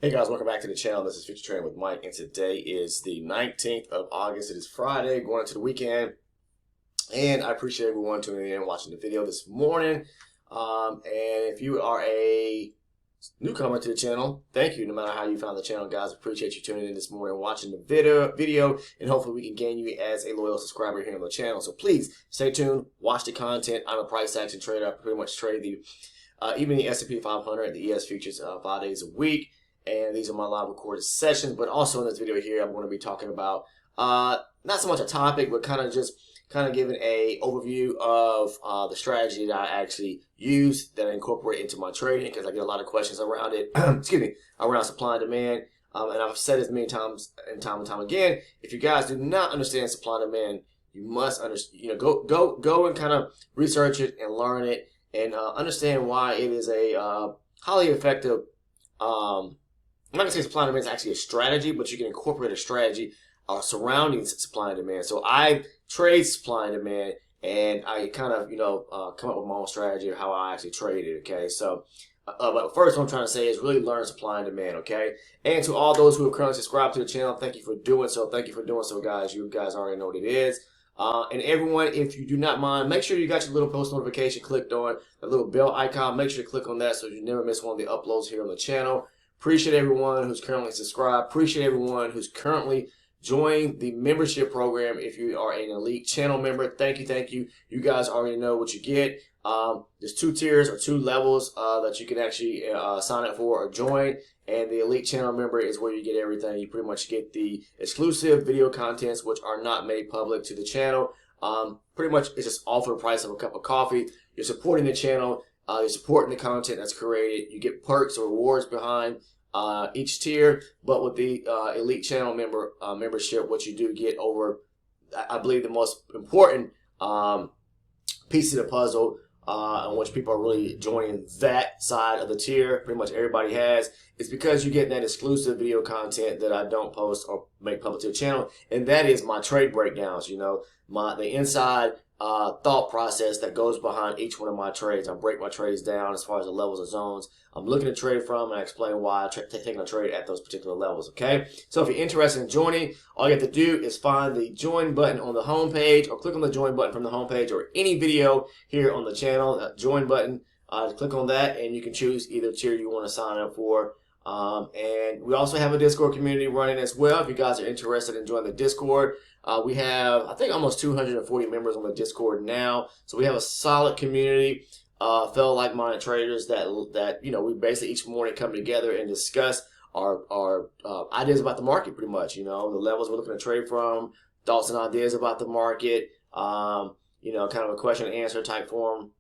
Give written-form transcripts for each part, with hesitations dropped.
Hey guys, welcome back to the channel. This is Future Trading with Mike, and today is the 19th of August. It is Friday, going into the weekend, and I appreciate everyone tuning in and watching the video this morning. And if you are a newcomer to the channel, thank you. No matter how you found the channel, guys, appreciate you tuning in this morning, watching the video, and hopefully we can gain you as a loyal subscriber here on the channel. So please stay tuned, watch the content. I'm a price action trader. I pretty much trade the even the S&P 500 and the ES futures 5 days a week. And these are my live recorded sessions. But also in this video here, I'm going to be talking about not so much a topic, but kind of giving a overview of the strategy that I actually use, that I incorporate into my trading, because I get a lot of questions around it. Excuse me, around supply and demand. And I've said this many times and time again. If you guys do not understand supply and demand, you must understand. Go and kind of research it and learn it and understand why it is a highly effective. I'm not going to say supply and demand is actually a strategy, but you can incorporate a strategy surrounding supply and demand. So I trade supply and demand, and I kind of, come up with my own strategy of how I actually trade it, okay? So, but first what I'm trying to say is really learn supply and demand, okay? And to all those who have currently subscribed to the channel, thank you for doing so. Thank you for doing so, guys. You guys already know what it is. And everyone, if you do not mind, make sure you got your little post notification clicked on, the little bell icon. Make sure to click on that so you never miss one of the uploads here on the channel. Appreciate everyone who's currently subscribed. Appreciate everyone who's currently joined the membership program. If you are an elite channel member, thank you, thank you. You guys already know what you get. There's 2 tiers or 2 levels that you can actually sign up for or join. And the elite channel member is where you get everything. You pretty much get the exclusive video contents, which are not made public to the channel. Pretty much it's just all for the price of a cup of coffee. You're supporting the channel. You're supporting the content that's created. You get perks or rewards behind each tier. But with the elite channel membership, what you do get over, I believe, the most important piece of the puzzle, in which people are really joining that side of the tier, pretty much everybody has, is because you get that exclusive video content that I don't post or make public to the channel, and that is my trade breakdowns. The inside thought process that goes behind each one of my trades. I break my trades down as far as the levels of zones I'm looking to trade from, and I explain why I'm taking a trade at those particular levels, okay? So if you're interested in joining, all you have to do is find the join button on the home page, or click on the join button from the home page, or any video here on the channel, join button. Click on that, and you can choose either tier you want to sign up for. And we also have a Discord community running as well. If you guys are interested in joining the Discord, we have, I think, almost 240 members on the Discord now. So we have a solid community, fellow like-minded traders that we basically each morning come together and discuss our ideas about the market, pretty much. The levels we're looking to trade from, thoughts and ideas about the market. Kind of a question and answer type form.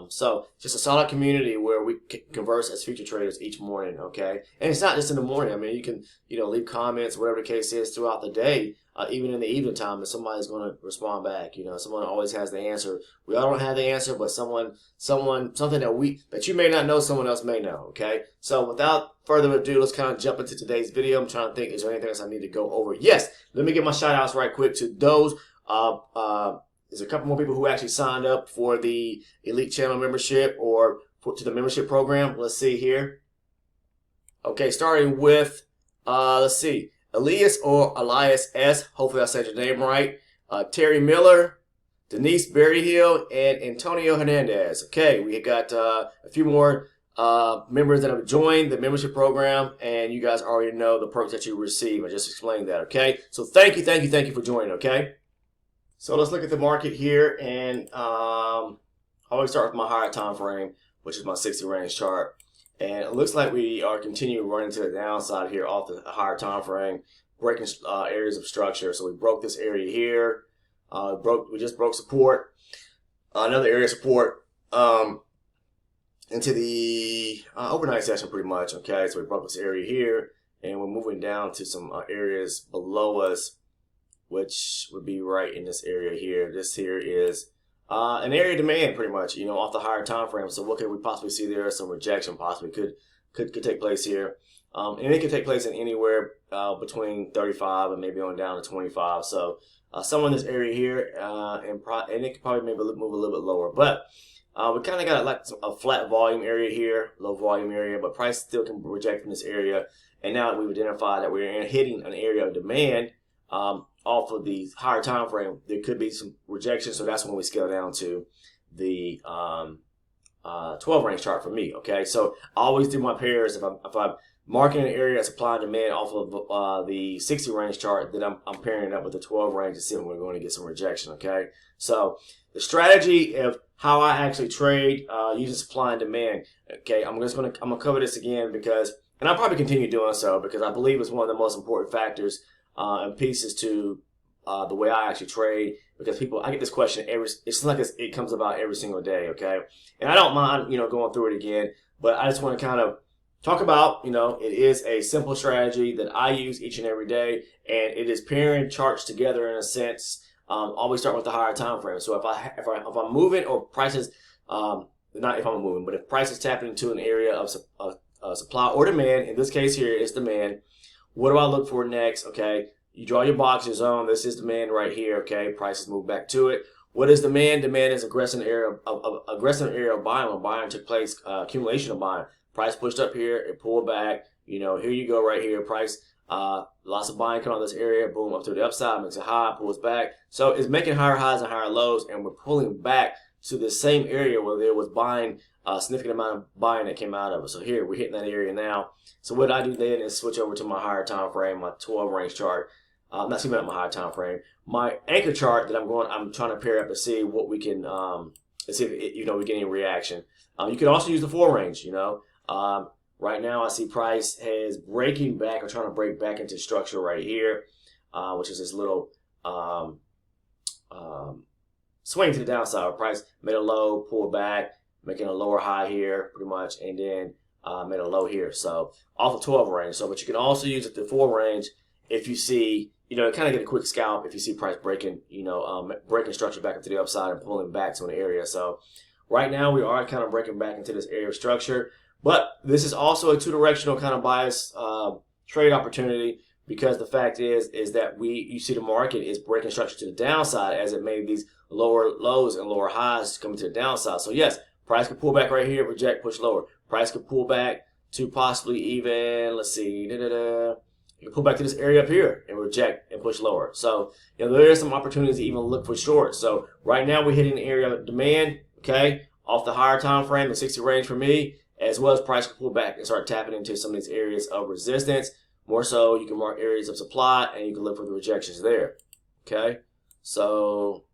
So just a solid community where we converse as future traders each morning, okay? And it's not just in the morning. I mean, you can, leave comments, whatever the case is, throughout the day, even in the evening time, and somebody's going to respond back. Someone always has the answer. We all don't have the answer, but something that you may not know, someone else may know, okay? So without further ado, let's kind of jump into today's video. I'm trying to think, is there anything else I need to go over? Yes, let me get my shout outs right quick to those, there's a couple more people who actually signed up for the Elite Channel membership or to the membership program. Let's see here. Okay, starting with, let's see, Elias or Elias S. Hopefully I said your name right. Terry Miller, Denise Berryhill, and Antonio Hernandez. Okay, we got a few more members that have joined the membership program, and you guys already know the perks that you receive. I just explained that, okay? So thank you for joining, okay? So let's look at the market here, and I always start with my higher time frame, which is my 60 range chart. And it looks like we are continuing running to the downside here off the higher time frame, breaking areas of structure. So we broke this area here. We just broke support, another area of support into the overnight session, pretty much. Okay, so we broke this area here, and we're moving down to some areas below us, which would be right in this area here. This here is an area of demand, pretty much, off the higher time frame. So what could we possibly see there? Some rejection possibly could take place here. And it could take place in anywhere between 35 and maybe on down to 25. So somewhere in this area here, and it could probably maybe move a little bit lower. But We kind of got like a flat volume area here, low volume area, but price still can reject from this area. And now we've identified that we're hitting an area of demand off of the higher time frame. There could be some rejection, so that's when we scale down to the 12 range chart for me. Okay, so I always do my pairs if I'm marking an area of supply and demand off of the 60 range chart, then I'm pairing it up with the 12 range to see when we're going to get some rejection. Okay, so the strategy of how I actually trade using supply and demand. Okay, I'm gonna cover this again because, and I'll probably continue doing so because I believe it's one of the most important factors and pieces to the way I actually trade. Because I get this question it's like it comes about every single day. Okay, and I don't mind going through it again, but I just want to kind of talk about, it is a simple strategy that I use each and every day, and it is pairing charts together in a sense. Always start with the higher time frame. So if I'm moving or prices, not if I'm moving, but if prices tapping into an area of supply or demand, in this case here it's demand. What do I look for next? Okay, you draw your box, your zone. This is demand right here. Okay, prices move back to it. What is demand? Demand is aggressive area of buying. When buying took place, accumulation of buying. Price pushed up here, it pulled back. Here you go right here. Price, lots of buying coming on this area. Boom, up to the upside, makes a high, pulls back. So it's making higher highs and higher lows, and we're pulling back to the same area where there was buying, a significant amount of buying that came out of it. So here, we're hitting that area now. So what I do then is switch over to my higher time frame, my 12 range chart. Not assuming at my higher time frame. My anchor chart that I'm trying to pair up to see what we can, see if we get any reaction. You can also use the 4 range, Right now I see price is breaking back or trying to break back into structure right here, which is this little swing to the downside. Price made a low, pulled back, making a lower high here pretty much, and then made a low here. So off the 12 range. So, but you can also use it the 4 range if you see, kind of get a quick scalp if you see price breaking, breaking structure back into the upside and pulling back to an area. So right now we are kind of breaking back into this area of structure, but this is also a 2-directional kind of bias trade opportunity, because the fact is that you see the market is breaking structure to the downside as it made these lower lows and lower highs coming to the downside. So yes, price could pull back right here, reject, push lower. Price could pull back to possibly even, let's see, you can pull back to this area up here and reject and push lower. So, there are some opportunities to even look for shorts. So right now we're hitting the area of demand, okay, off the higher time frame, the 60 range for me, as well as price can pull back and start tapping into some of these areas of resistance. More so, you can mark areas of supply and you can look for the rejections there. Okay, so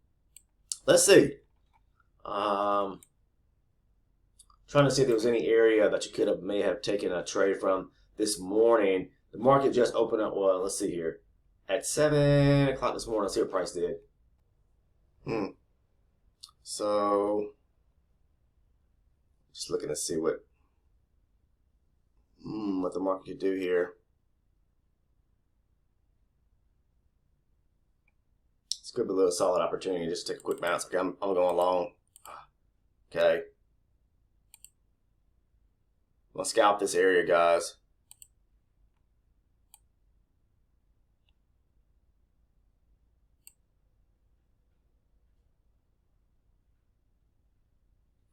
let's see. Trying to see if there was any area that you may have taken a trade from this morning. The market just opened up, well, let's see here. At 7 o'clock this morning, let's see what price did. So, just looking to see what the market could do here. This could be a little solid opportunity just to take a quick bounce. Okay, I'm going long. Okay. I'm going to scalp this area, guys.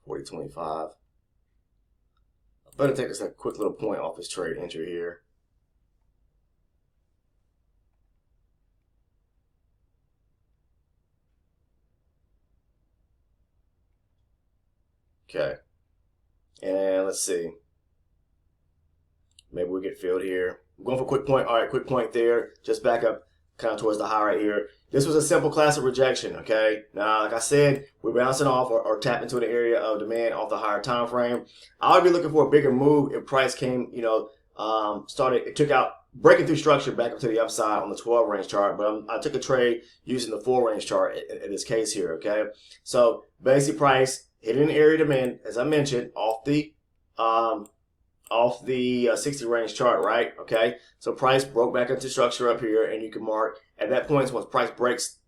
$40.25. I better take this a quick little point off this trade entry here. Okay. And let's see. Maybe we get filled here. I'm going for a quick point. All right, quick point there. Just back up kind of towards the high right here. This was a simple classic rejection, okay? Now, like I said, we're bouncing off or tap into the area of demand off the higher time frame. I would be looking for a bigger move if price came, it took out, breaking through structure back up to the upside on the 12 range chart, but I took a trade using the 4 range chart in this case here, okay? So, basic price hitting the area of demand, as I mentioned, off the 60 range chart, right? Okay, so price broke back into structure up here, and you can mark at that point once price breaks,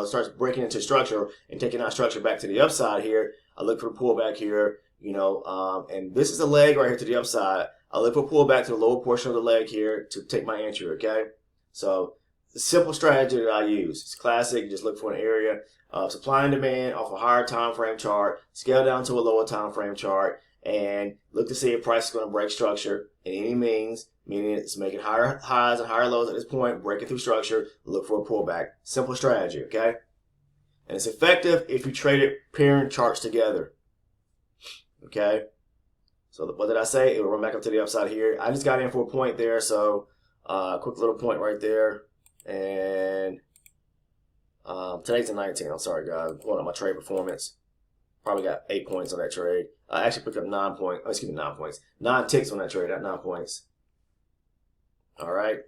starts breaking into structure and taking out structure back to the upside here. I look for the pullback here, and this is a leg right here to the upside. I look for pullback to the lower portion of the leg here to take my entry. Okay, so simple strategy that I use. It's classic. Just look for an area of supply and demand off a higher time frame chart, scale down to a lower time frame chart, and look to see if price is going to break structure in any means, meaning it's making higher highs and higher lows at this point, breaking through structure, look for a pullback. Simple strategy, okay? And it's effective if you trade it pairing charts together, okay? So what did I say? It will run back up to the upside here. I just got in for a point there, so quick little point right there. And today's the 19th. I'm sorry, guys. I'm pulling up my trade performance. Probably got 8 points on that trade. I actually picked up 9 points. Oh, excuse me, 9 points. 9 ticks on that trade. Not 9 points. All right.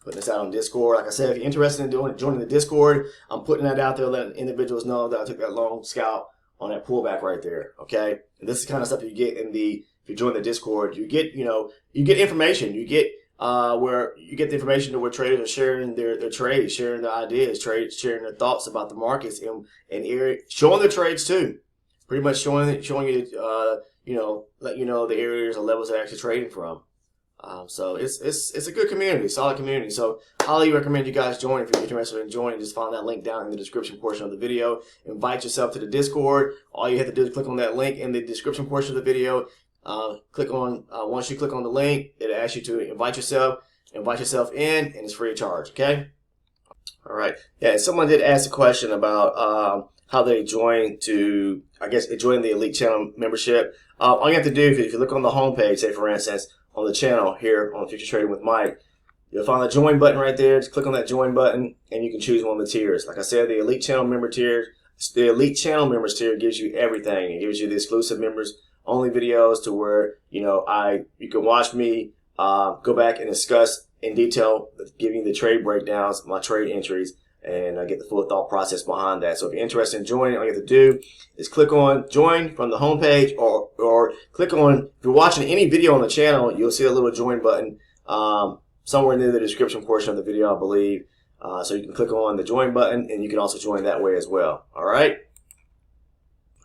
Putting this out on Discord. Like I said, if you're interested in joining the Discord, I'm putting that out there, letting individuals know that I took that long scalp on that pullback right there. Okay, and this is the kind of stuff you get in the, if you join the Discord, you get, you get information. You get where you get the information to where traders are sharing their trades, sharing their ideas, sharing their thoughts about the markets, and showing their trades too. Pretty much showing you, let you know the areas or levels they're actually trading from. So it's a good community, solid community. So highly recommend you guys join. If you're interested in joining, just find that link down in the description portion of the video. Invite yourself to the Discord. All you have to do is click on that link in the description portion of the video. Once you click on the link, it asks you to invite yourself in, and it's free of charge. Okay. All right. Yeah. Someone did ask a question about how they join join the Elite Channel membership. All you have to do, if you look on the homepage, say for instance, on the channel here on Future Trading with Mike, you'll find the join button right there. Just click on that join button and you can choose one of the tiers. Like I said, the Elite Channel member tier, the Elite Channel members tier gives you everything. It gives you the exclusive members only videos to where, you can watch me go back and discuss in detail, giving the trade breakdowns, my trade entries, and I get the full thought process behind that. So if you're interested in joining, all you have to do is click on join from the homepage, or click on, if you're watching any video on the channel, you'll see a little join button somewhere near the description portion of the video, I believe. So you can click on the join button, and you can also join that way as well. All right.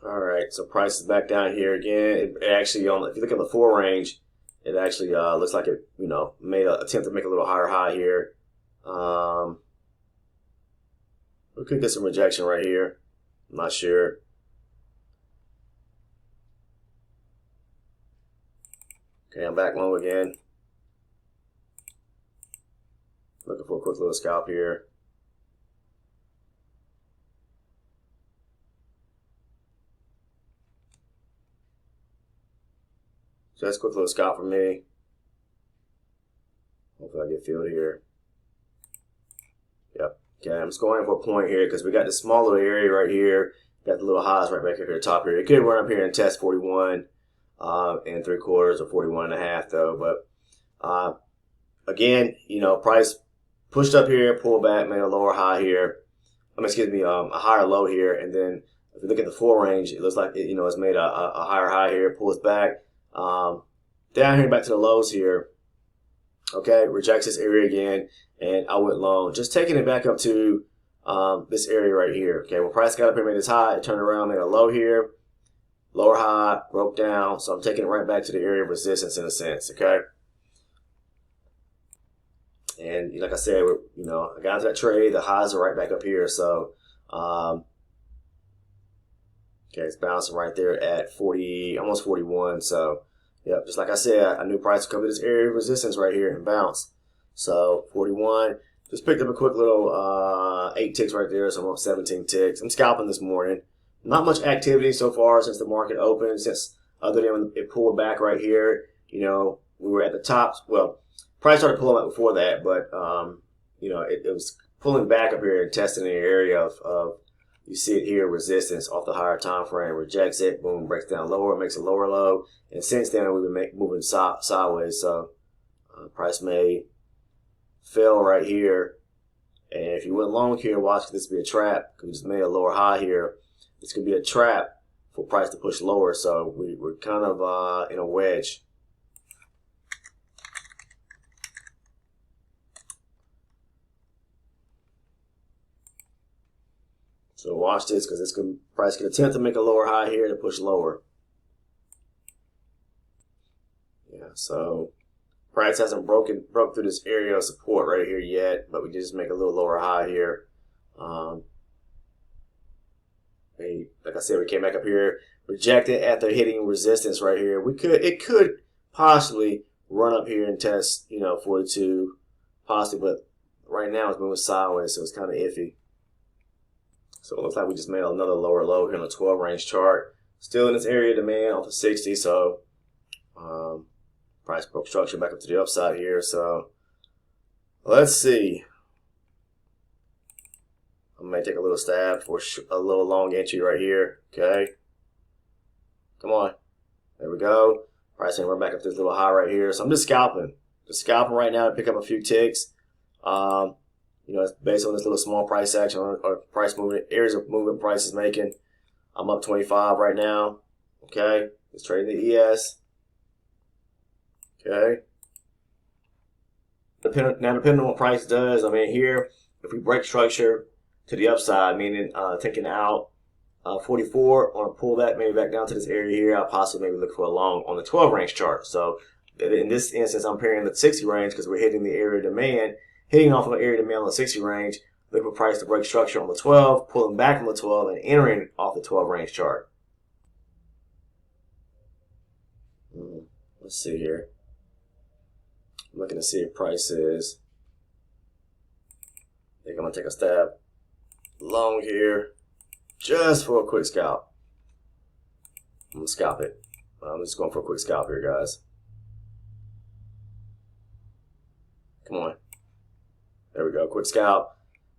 All right. So price is back down here again. It actually, if you look at the 4 range, it actually looks like it, made an attempt to make a little higher high here. We could get some rejection right here. I'm not sure. Okay, I'm back low again. Looking for a quick little scalp here. So that's a quick little scalp for me. Hopefully I get filled here. Yep. Okay, I'm just going for a point here because we got this small little area right here. Got the little highs right back up here at the top here. It could run up here and test 41 and 3/4 or 41.5 though. But again, price pushed up here, pulled back, made a lower high here. A higher low here, and then if you look at the 4 range, it looks like it's made a higher high here, pulls back down here back to the lows here. Okay, rejects this area again, and I went long, just taking it back up to this area right here. Okay, when price got up here, made this high, it turned around, made a low here, lower high, broke down. So I'm taking it right back to the area of resistance in a sense. Okay, and like I said, I got into that trade. The highs are right back up here. So okay, it's bouncing right there at 40, almost 41. So yep, just like I said, I knew price would come to this area of resistance right here and bounce. So 41, just picked up a quick little 8 ticks right there, so I'm up 17 ticks. I'm scalping this morning. Not much activity so far since the market opened, other than when it pulled back right here. We were at the top. Well, price started pulling up before that, but it was pulling back up here and testing the area of you see it here, resistance off the higher time frame, rejects it, boom, breaks down lower, makes a lower low, and since then we've been moving sideways. So price fell right here, and if you went long here, watch this be a trap. We just made a lower high here. This could be a trap for price to push lower. So we're kind of in a wedge. So watch this, because this price could attempt to make a lower high here to push lower. Yeah, so price hasn't broke through this area of support right here yet, but we just make a little lower high here. Like I said, we came back up here, rejected after hitting resistance right here. It could possibly run up here and test, 42, possibly, but right now it's moving sideways, so it's kind of iffy. So it looks like we just made another lower low here on the 12 range chart. Still in this area of demand off the 60, so price broke structure back up to the upside here. So let's see. I may take a little stab for a little long entry right here. Okay. Come on. There we go. Price ain't run back up to this little high right here. So I'm just scalping. Just scalping right now to pick up a few ticks. It's based on this little small price action or price movement, areas of movement price is making. I'm up 25 right now. Okay. Just trading the ES. Okay. Now, depending on what price does, I mean, here, if we break structure to the upside, meaning taking out 44 on a pullback, maybe back down to this area here, I'll possibly maybe look for a long on the 12 range chart. So in this instance, I'm pairing the 60 range because we're hitting the area of demand, hitting off of an area of demand on the 60 range, looking for price to break structure on the 12, pulling back from the 12, and entering off the 12 range chart. Let's see here. I'm looking to see if price is. I think I'm going to take a stab long here just for a quick scalp. I'm going to scalp it. I'm just going for a quick scalp here, guys. Come on. There we go. Quick scalp.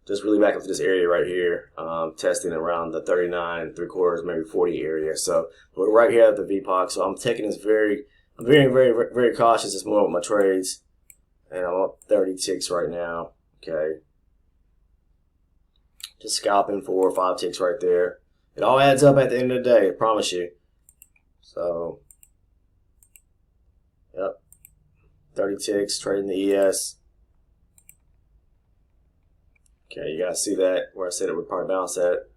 Just really back up to this area right here. Testing around the 39 3/4, maybe 40 area. So we're right here at the VPOC. So I'm taking this I'm very cautious this morning with my trades. And I'm up 30 ticks right now. Okay. Just scalping 4 or 5 ticks right there. It all adds up at the end of the day, I promise you. So, yep. 30 ticks, trading the ES. Okay, you guys see that where I said it would probably bounce at.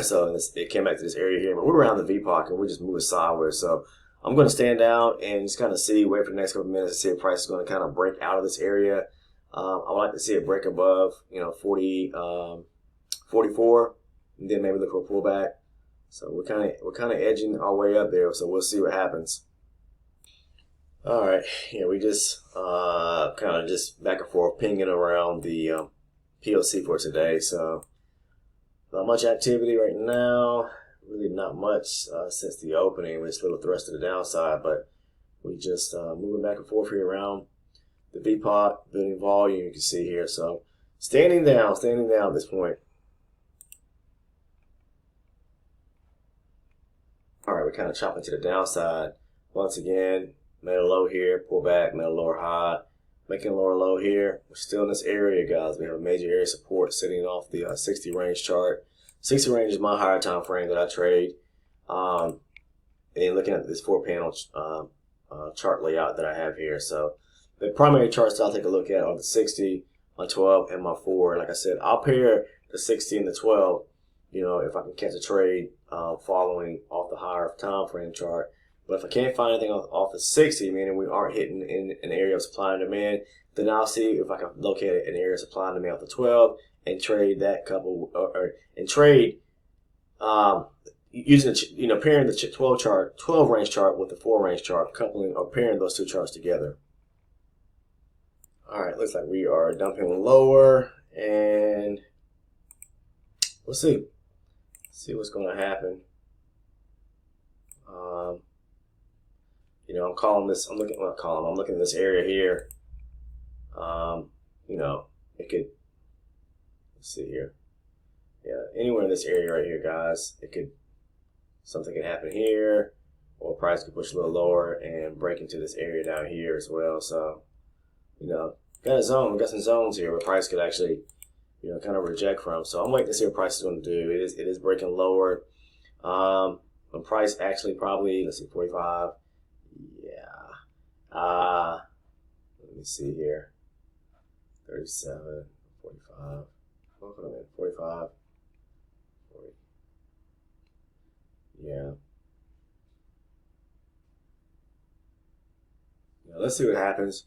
So it came back to this area here, but we're around the VPOC and we're just moving sideways. So I'm going to stand down and just kind of wait for the next couple of minutes to see if price is going to kind of break out of this area. I would like to see it break above, 44, and then maybe look for a pullback. So we're kind of edging our way up there. So we'll see what happens. All right, yeah, we just kind of just back and forth pinging around the PLC for today. So not much activity right now. Really not much since the opening. We're just a little thrust to the downside, but we just moving back and forth here around the VPOC, building volume, you can see here. So standing down at this point. All right, we're kind of chopping to the downside. Once again, made a low here, pull back, made a lower high, making a lower low here. We're still in this area, guys. We have a major area of support sitting off the 60 range chart. 60 range is my higher time frame that I trade. And looking at this 4-panel chart layout that I have here. So the primary charts that I'll take a look at are the 60, my 12, and my 4. Like I said, I'll pair the 60 and the 12, if I can catch a trade following off the higher time frame chart. But if I can't find anything off the 60, meaning we aren't hitting in an area of supply and demand, then I'll see if I can locate an area of supply and demand off the 12 and trade that couple, and trade using pairing the 12 range chart with the 4 range chart, coupling or pairing those two charts together. All right, looks like we are dumping lower, and we'll see what's going to happen. I'm calling this. I'm looking at this area here. It could. Let's see here. Yeah, anywhere in this area right here, guys. Something could happen here, or price could push a little lower and break into this area down here as well. So, got a zone. We got some zones here where price could actually, kind of reject from. So I'm waiting to see what price is going to do. It is breaking lower. The price actually probably, let's see, 45. Yeah. Let me see here. 37, 45. What could have been? 45. 40. Yeah. Now let's see what happens.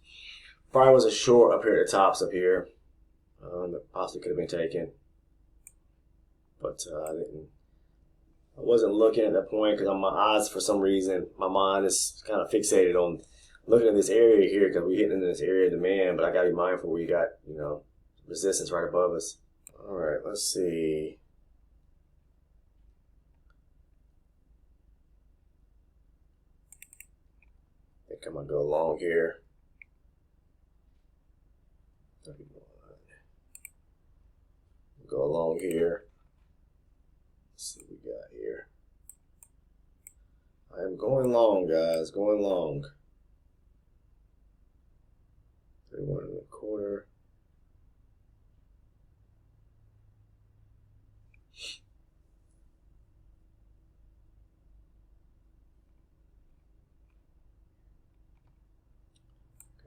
Probably was a short up here at the tops up here. That possibly could have been taken. But I didn't. I wasn't looking at that point because on my eyes, for some reason, my mind is kind of fixated on looking at this area here because we're hitting in this area of demand. But I got to be mindful we got, resistance right above us. All right, let's see. I think I'm going to go long here. 31. Go along here. Let's see what we got here. I am going long, guys. Going long. 31.25.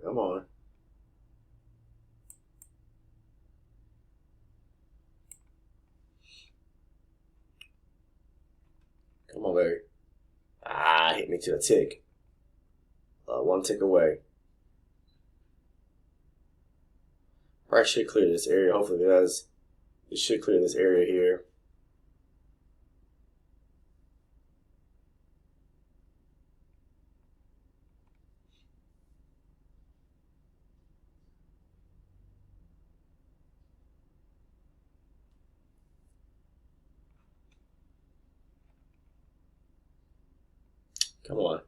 Come on. Come on, baby. Ah, hit me to a tick. One tick away. Price should clear this area. Hopefully it does. It should clear this area here. Come on.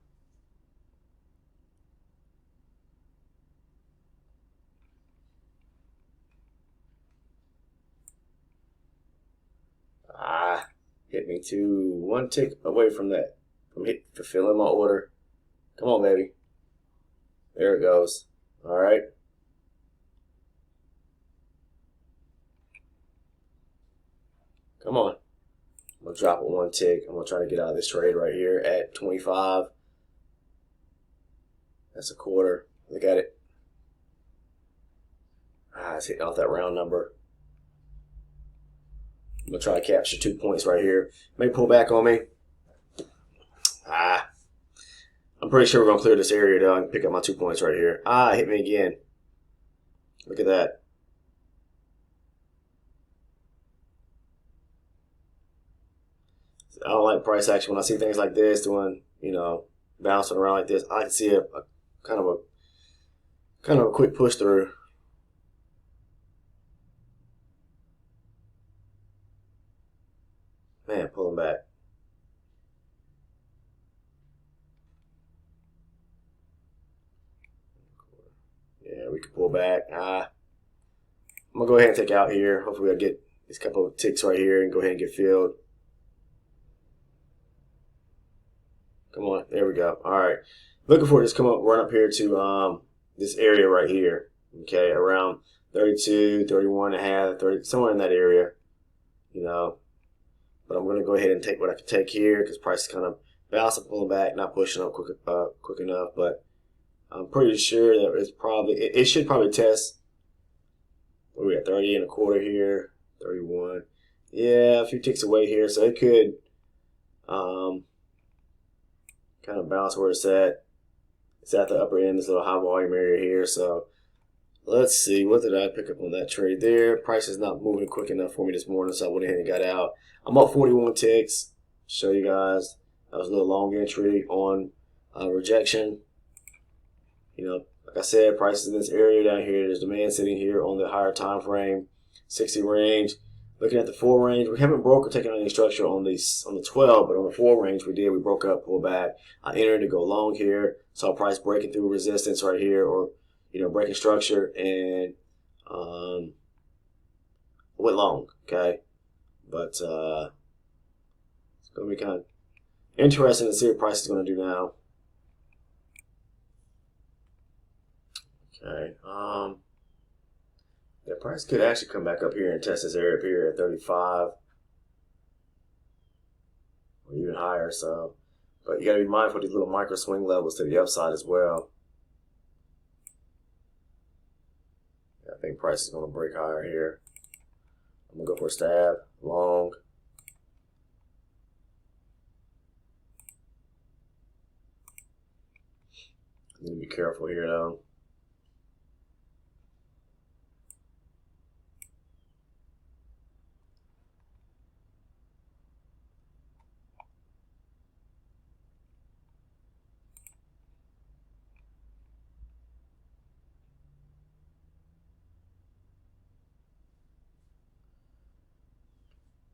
Ah, hit me to one tick away from that. From fulfilling my order. Come on, baby. There it goes. All right. Come on. I'm going to drop it one tick. I'm going to try to get out of this trade right here at 25. That's a quarter. Look at it. Ah, it's hitting off that round number. I'm going to try to capture 2 points right here. May pull back on me. Ah. I'm pretty sure we're going to clear this area though. I can pick up my 2 points right here. Ah, hit me again. Look at that. I don't like price action when I see things like this doing, bouncing around like this. I can see a kind of a quick push through. Man, pulling back. Yeah, we can pull back. I'm gonna go ahead and take out here. Hopefully I get these couple of ticks right here and go ahead and get filled. Come on, there we go. All right, looking for this come up, run up here to this area right here. Okay, around 32, 31 and a half, 30, somewhere in that area. But I'm gonna go ahead and take what I can take here because price is kind of bouncing, pulling back, not pushing up quick enough. But I'm pretty sure that it's probably it should probably test. What are we at? 30 and a quarter here, 31. Yeah, a few ticks away here, so it could kind of bounce where it's at. It's at the upper end, this little high volume area here. So let's see, what did I pick up on that trade there? Price is not moving quick enough for me this morning, so I went ahead and got out. I'm up 41 ticks. Show you guys. That was a little long entry on rejection. Like I said, prices in this area down here. There's demand sitting here on the higher time frame, 60 range. Looking at the 4 range, we haven't broke or taken any structure on the 12, but on the 4 range we did. We broke up, pulled back. I entered to go long here. Saw price breaking through resistance right here, or breaking structure, and went long. Okay, but it's gonna be kind of interesting to see what price is gonna do now. Okay, the price could actually come back up here and test this area up here at 35 or even higher. So, but you got to be mindful of these little micro swing levels to the upside as well. I think price is going to break higher here. I'm gonna go for a stab, long. I need to be careful here though.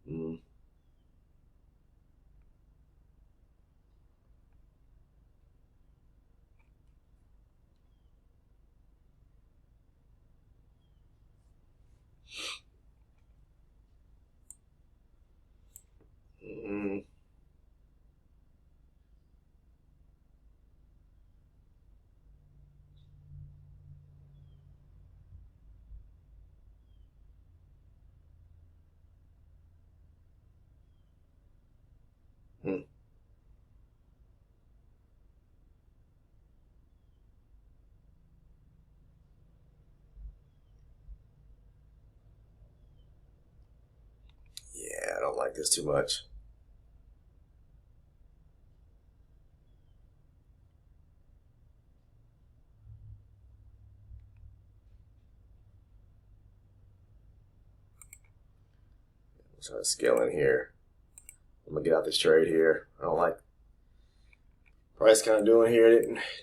Mm. Mm. Mm. Yeah, I don't like this too much. Try to scale in here. I'm gonna get out this trade here. I don't like price kind of doing here.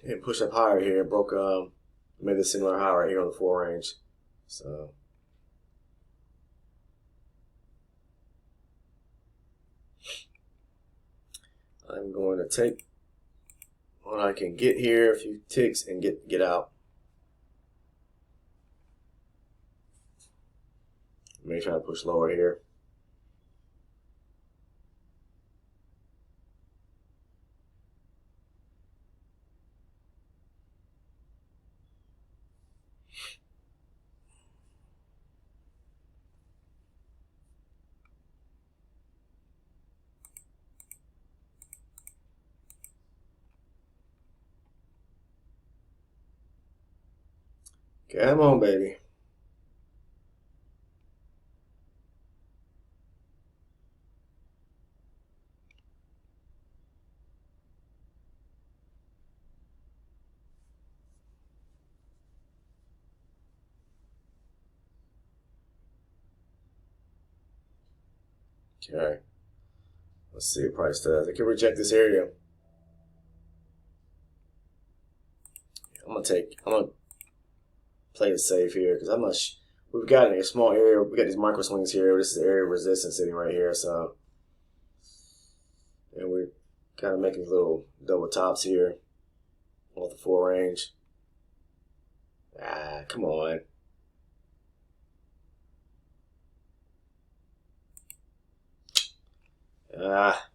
Didn't push up higher here. Broke made this similar high right here on the 4 range. So I'm going to take what I can get here, a few ticks, and get out. May try to push lower here. Come on, baby. Okay. Let's see what price does. I can reject this area. I'm gonna play it safe here because we've got a small area. We got these micro swings here. This is the area of resistance sitting right here. So, and we're kind of making little double tops here off the 4 range. Ah, come on. Ah.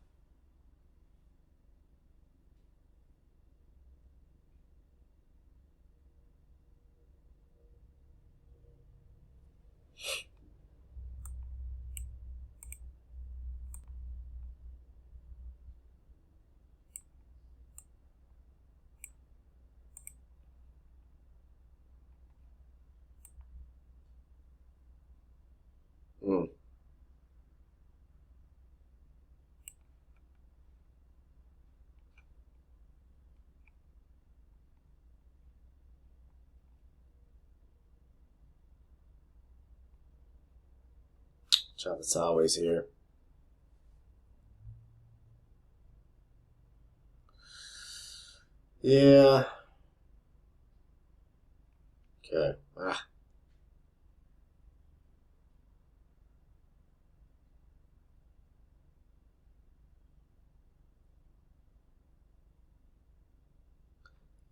Mm. Chop it sideways here. Yeah. Okay. Ah.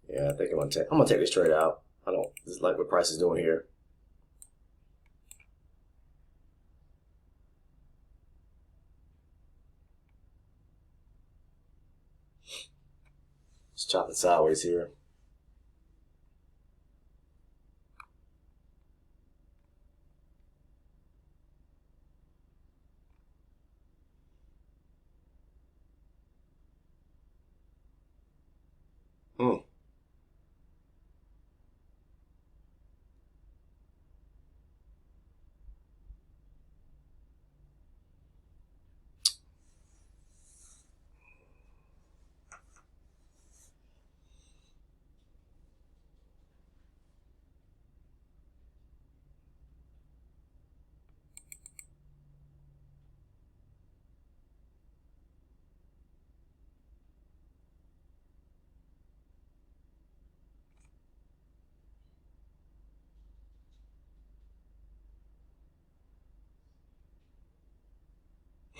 Yeah, I think I'm gonna take this trade out. I don't just like what price is doing here. Just chop it sideways here. Hmm.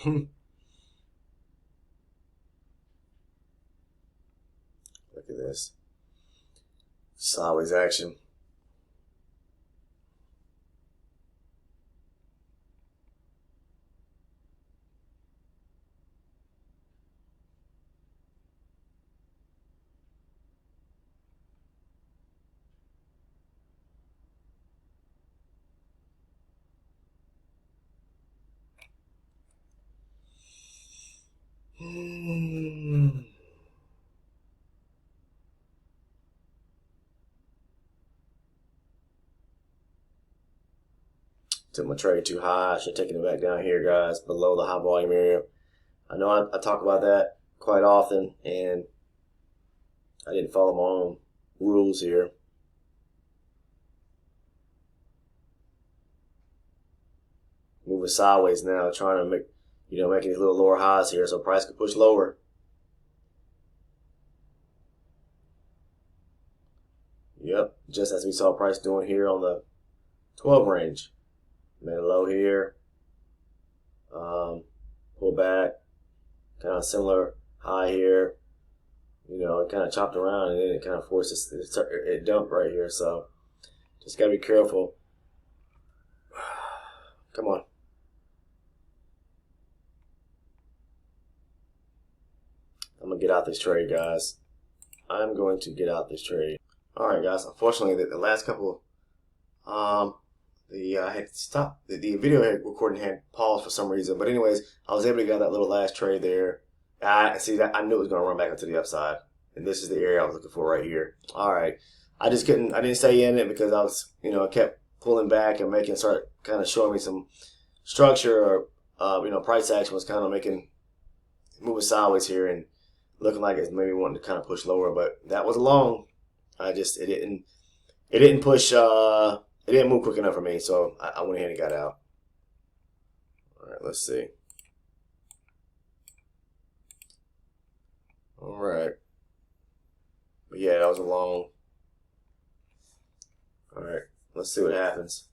Look at this. Sideways action. Took my trade too high. I should have taken it back down here, guys, below the high volume area. I know I talk about that quite often, and I didn't follow my own rules here. Moving sideways now, trying to make making these little lower highs here so price could push lower. Yep, just as we saw price doing here on the 12 range. Made a low here, pull back, kind of similar high here. It kind of chopped around and then it kind of forced it dumped right here. So just gotta be careful. Come on. I'm gonna get out this trade, guys. I'm going to get out this trade. All right, guys. Unfortunately, the last couple, I had stopped the video recording had paused for some reason. But anyways, I was able to get that little last trade there. I see that I knew it was gonna run back up to the upside, and this is the area I was looking for right here. All right, I didn't stay in it because I was, I kept pulling back and start kind of showing me some structure, or price action was kind of moving sideways here and looking like it's maybe wanting to kind of push lower, but that was long. It didn't push. It didn't move quick enough for me, so I went ahead and got out. All right, let's see. All right, but yeah, that was a long. All right, let's see what happens.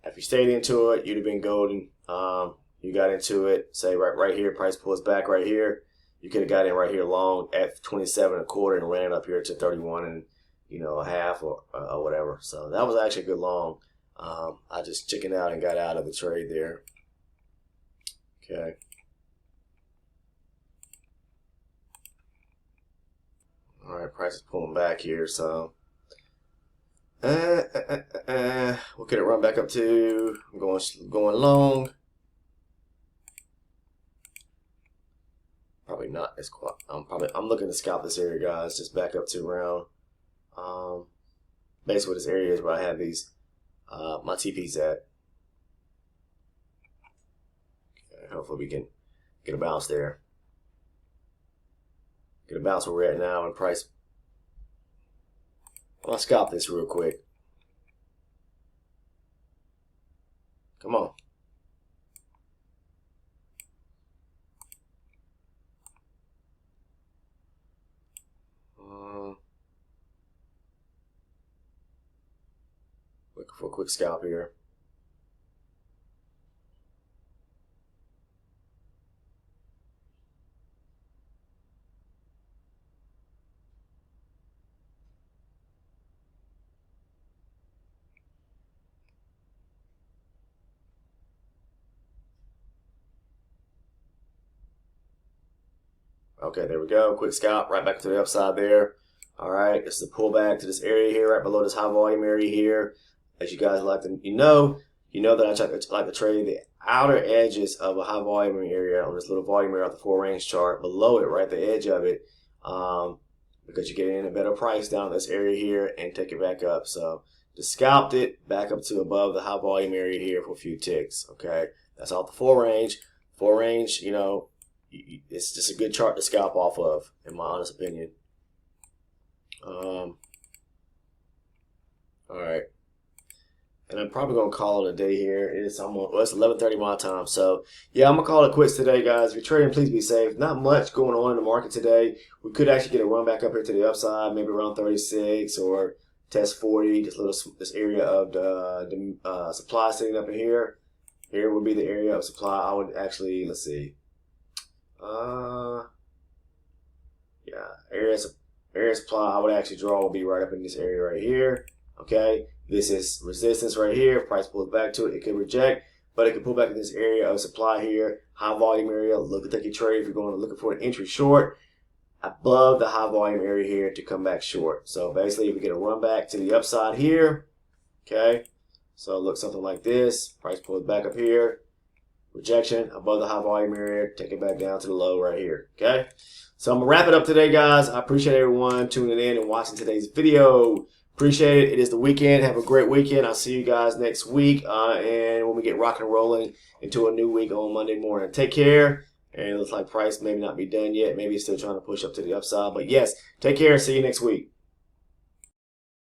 If you stayed into it, you'd have been golden. You got into it, say right here, price pulls back right here. You could have got in right here long at 27.25 and ran up here to 31 and a half or whatever. So that was actually a good long. I just chickened out and got out of the trade there. Okay. All right, price is pulling back here, so what could it run back up to? I'm going long. Probably not as quite. I'm looking to scalp this area, guys. Just back up to around basically this area is where I have these my TPs at. Okay, hopefully we can get a bounce there. Get a bounce where we're at now and price. I'll scalp this real quick. Come on. Looking for a quick scalp here. Okay, there we go. Quick scalp right back to the upside there. All right, this is a pullback to this area here, right below this high volume area here. As you guys like to, that I like to trade the outer edges of a high volume area on this little volume area of the 4-range chart. Below it, right the edge of it, because you get in a better price down in this area here and take it back up. So just scalped it back up to above the high volume area here for a few ticks. Okay, that's off the 4-range. 4-range, it's just a good chart to scalp off of, in my honest opinion. All right, and I'm probably gonna call it a day here. It's 11:30 my time, so yeah, I'm gonna call it quits today, guys. If you're trading, please be safe. Not much going on in the market today. We could actually get a run back up here to the upside, maybe around 36 or test 40. This area of the supply sitting up in here. Here would be the area of supply. I would actually, let's see. Yeah, area supply I would actually draw will be right up in this area right here. Okay, this is resistance right here. If price pulls back to it, it could reject, but it can pull back in this area of supply here. High volume area. Look at the trade if you're going looking for an entry short above the high volume area here to come back short. So basically, if we get a run back to the upside here, okay. So it looks something like this. Price pulls back up here. Rejection above the high volume area. Take it back down to the low right here. Okay. So I'm going to wrap it up today, guys. I appreciate everyone tuning in and watching today's video. Appreciate it. It is the weekend. Have a great weekend. I'll see you guys next week. And when we get rocking and rolling into a new week on Monday morning. Take care. And it looks like price maybe not be done yet. Maybe it's still trying to push up to the upside. But yes, take care. See you next week.